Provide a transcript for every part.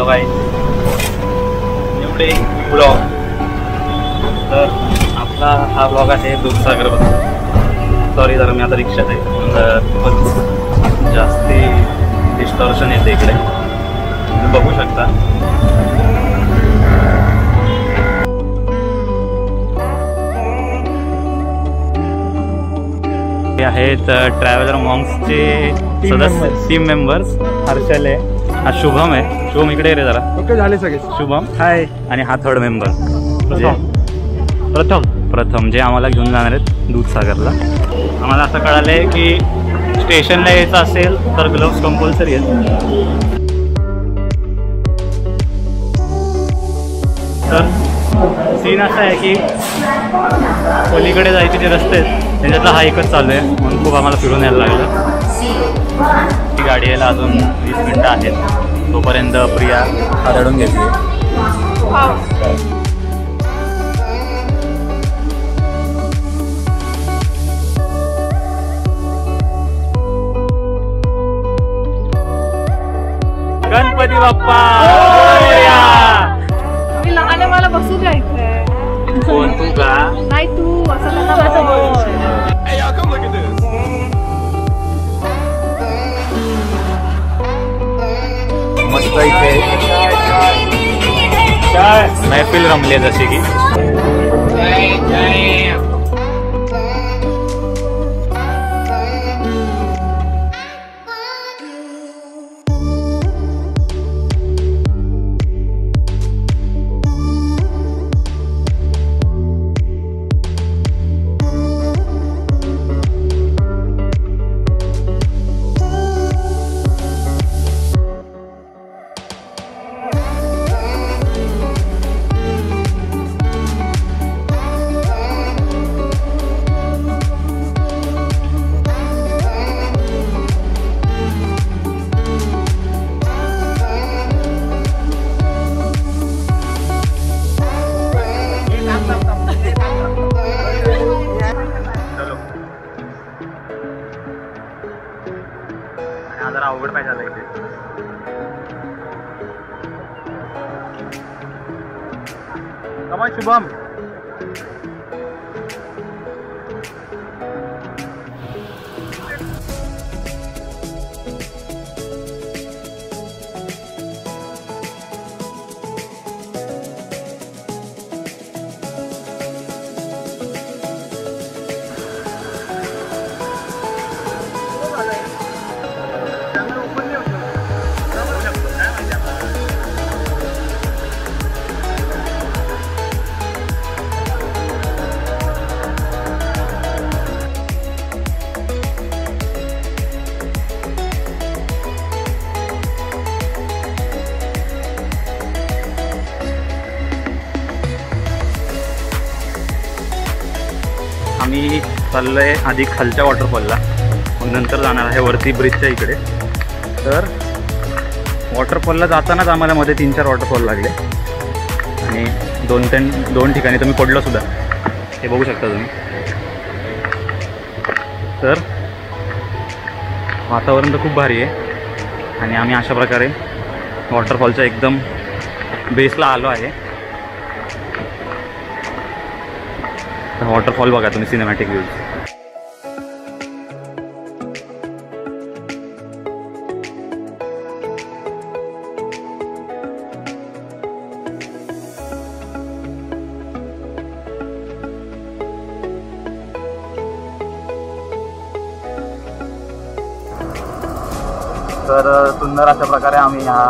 Hello guys, एवढे blog. तर आपला हा ब्लॉग आहे दूधसागरबद्दल. सॉरी जरा मी आता रिक्षात आहे, खूपच जास्ती डिस्टॉर्शन येते इकडे, तुम्ही बघू शकता. हे आहेत ट्रॅव्हलर मॉन्क्सचे सदस्य, टीम मेंबर्स. हर्षल आहे, हा शुभम आहे. शुभम इकडे रे जरा. ओके झाले सगळे. शुभम हाय. आणि हा थर्ड मेंबर प्रथम जे आम्हाला घेऊन जाणार आहेत दूधसागरला. आम्हाला असं कळालं आहे की स्टेशनला यायचं असेल तर ग्लोव्स कंपल्सरी आहेत. तर सीन असा आहे की पलीकडे जायचे जे रस्ते आहेत त्याच्यातला हा एकच चालू आहे, म्हणून खूप आम्हाला फिरून यायला लागलं. ही गाडी यायला अजून 20 मिनटं आहेत. तोपर्यंत प्रिया आदळून घेतली. गणपती बाप्पा. मी लहान मला बसू द्यायचंय. कोण तू का? नाही तू असं कसं बोल. मस्त इथे महफिल रमली आहे जशी की. जरा अवघड पाहिजे झालं इथे. Come on Shubham. आम्ही चाललो आहे आधी खालच्या वॉटरफॉलला, मग नंतर जाणार आहे वरती ब्रिजच्या इकडे. तर वॉटरफॉलला जातानाच आम्हाला मध्ये 3-4 वॉटरफॉल लागले आणि 2 ठिकाणी तुम्ही पडलो सुद्धा, हे बघू शकता तुम्ही. तर वातावरण तर खूप भारी आहे आणि आम्ही अशा प्रकारे वॉटरफॉलच्या एकदम बेसला आलो आहे. वॉटरफॉल बघा तुम्ही, सिनेमॅटिक व्ह्यूज. तर सुंदर अशा प्रकारे आम्ही ह्या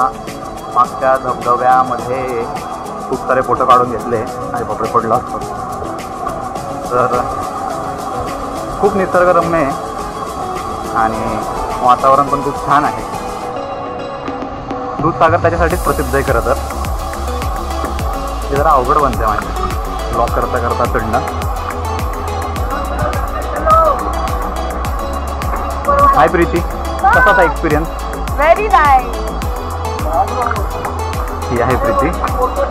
मागच्या धबधब्यामध्ये खूप सारे फोटो काढून घेतले आणि कपडे पडला असतो. तर खूप निसर्गरम्य आहे आणि वातावरण पण खूप छान आहे. दूधसागर त्याच्यासाठीच प्रसिद्ध आहे खरं तर. ते जरा अवघड बनते माहिती ब्लॉक करता करता चढणं. हाय प्रीती, कसा होता एक्सपिरियन्स? Very nice. ही आहे प्रीती,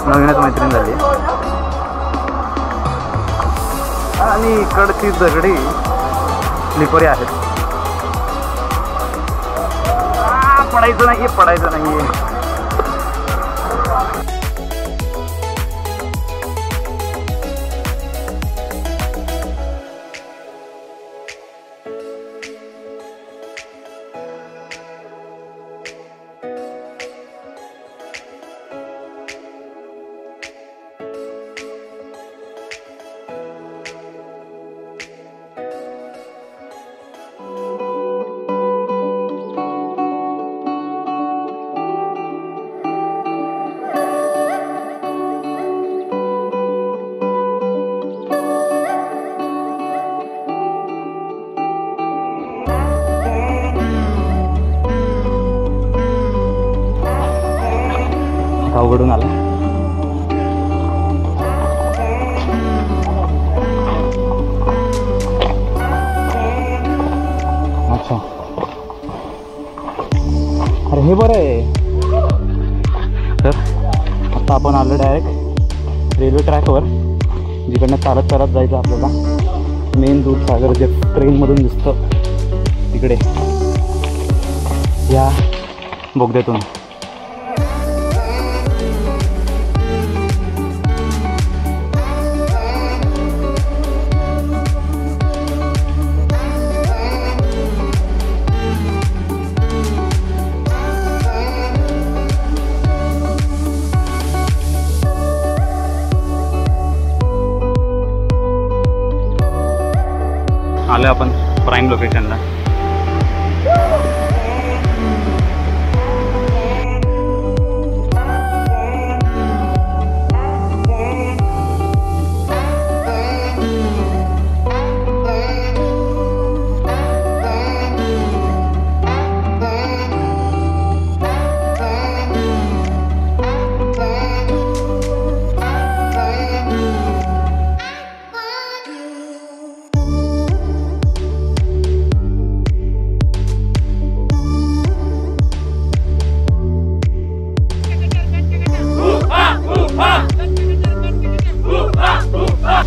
नवीनच मैत्रीण झाली. आणि इकडची दगडी स्लिपरी आहेत. पडायचं नाहीये. रस्ता उघडून आला. अच्छा, अरे हे बरं आहे. तर आता आपण आलो डायरेक्ट रेल्वे ट्रॅकवर, जिकडनं चालत चालत जायचं आपल्याला मेन दूधसागर जे ट्रेनमधून दिसतं तिकडे या बोगद्यातून. आलो आपण प्राईम लोकेशनला.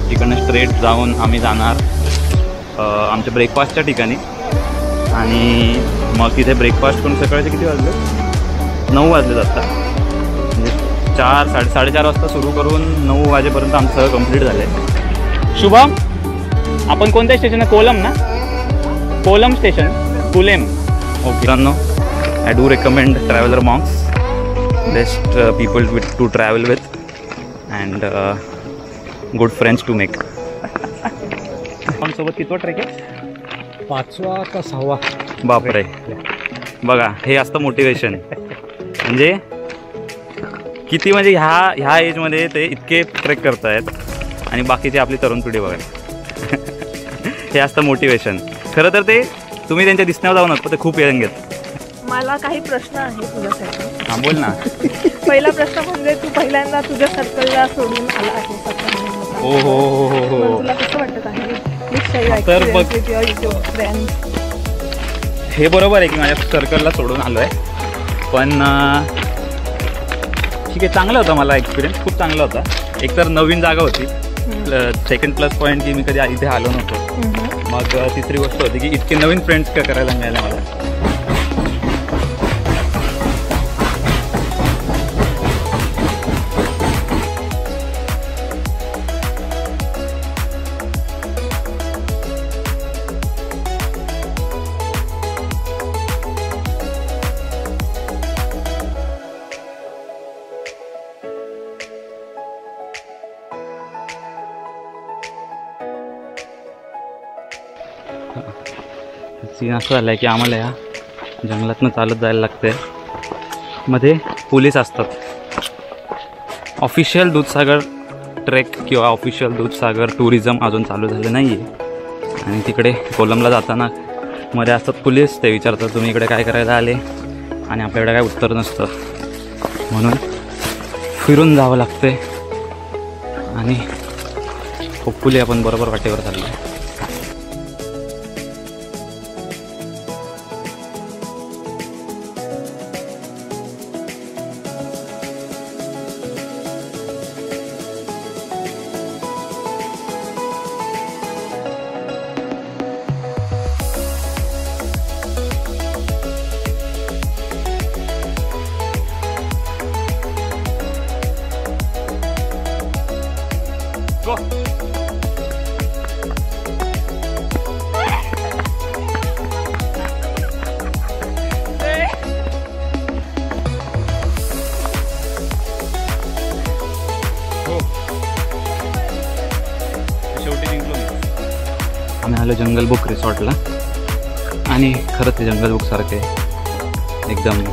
तिकडनं स्ट्रेट जाऊन आम्ही जाणार आमच्या ब्रेकफास्टच्या ठिकाणी. आणि मग तिथे ब्रेकफास्ट करून सकाळचे किती वाजले? 9 वाजले आता. म्हणजे 4-4:30 वाजता सुरू करून 9 वाजेपर्यंत आमचं सगळं कंप्लीट झालं आहे. शुभम, आपण कोणत्या स्टेशन आहे? कोलम ना? कोलम स्टेशन, कुलेम. ओके मित्रांनो, I do recommend traveller monks, best people to travel with and good friends to make. सोबत कितवा ट्रेक आहे? 5वा का 6वा? बापरे, बघा हे असतं मोटिवेशन. म्हणजे किती, म्हणजे ह्या एजमध्ये ते इतके ट्रेक करतायत आणि बाकीची आपली तरुण पिढी बघा. हे असतं मोटिवेशन. खरं तर ते तुम्ही त्यांच्या दिसण्यावर जाऊ नका, ते खूप यंग आहेत. मला काही प्रश्न आहे तुझ्यासाठी. हां बोल ना. पहिला प्रश्न म्हणजे तू पहिल्यांदा तुझ्या सर्कलला सोडून आला आहे. हो हो हो हो हो. तुला कसं वाटत आहे? तर बघ, हे बरोबर आहे की माझ्या सर्कलला सोडून आलो आहे, पण ठीक आहे, चांगला होता. मला एक्सपिरियन्स खूप चांगला होता. एकतर नवीन जागा होती, सेकंड प्लस पॉईंट की मी कधी इथे आलो नव्हतो. मग तिसरी गोष्ट होती की इतके नवीन फ्रेंड्स करायला मिळाले मला. सीन असं झालं आहे की आम्हाला या जंगलातनं चालत जायला लागते. मध्ये पोलीस असतात. ऑफिशियल दूधसागर ट्रेक किंवा ऑफिशियल दूधसागर टुरिझम अजून चालू झालं नाही आहे. आणि तिकडे कोलमला जाताना मध्ये असतात पोलीस. ते विचारतात तुम्ही इकडे काय करायला आले, आणि आपल्याकडे काय उत्तर नसतं. म्हणून फिरून जावं लागते आणि होपफुली आपण बरोबर वाटेवर चाललो आहे. Go. शेवटी जिंकलो मी. आम्ही आलो जंगल बुक रिसॉर्टला. आणि खरंच ते जंगल बुक सारखे एकदम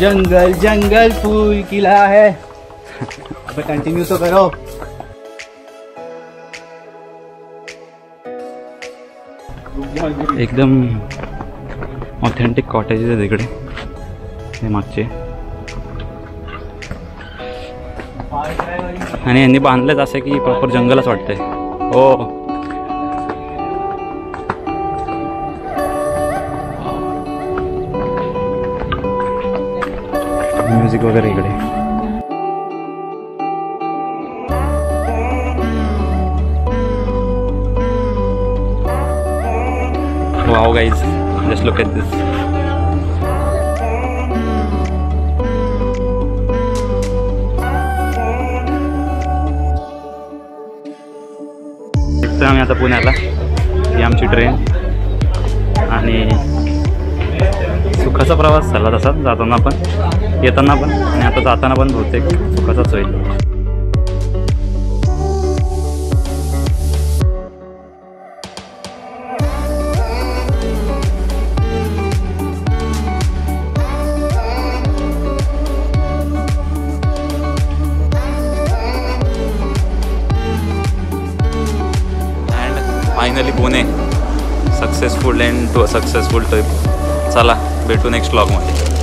जंगल जंगल फूल खिला है. कंटिन्यू तो करो. एकदम ऑथेंटिक कॉटेजेस आहे तिकडे. हे मागचे आणि यांनी बांधलेच असं की प्रॉपर जंगलच वाटतंय. हो म्युझिक वगैरे इकडे. Wow guys, just look at this. आम्ही आता पुण्याला, ही आमची ट्रेन. आणि सुखाचा प्रवास झाला तसा, जाताना पण येताना पण आणि आता जाताना पण बहुतेक सुखाचाच होईल. Finally Pune successful end to a successful trip. चला भेटू नेक्स्ट व्लॉगमध्ये.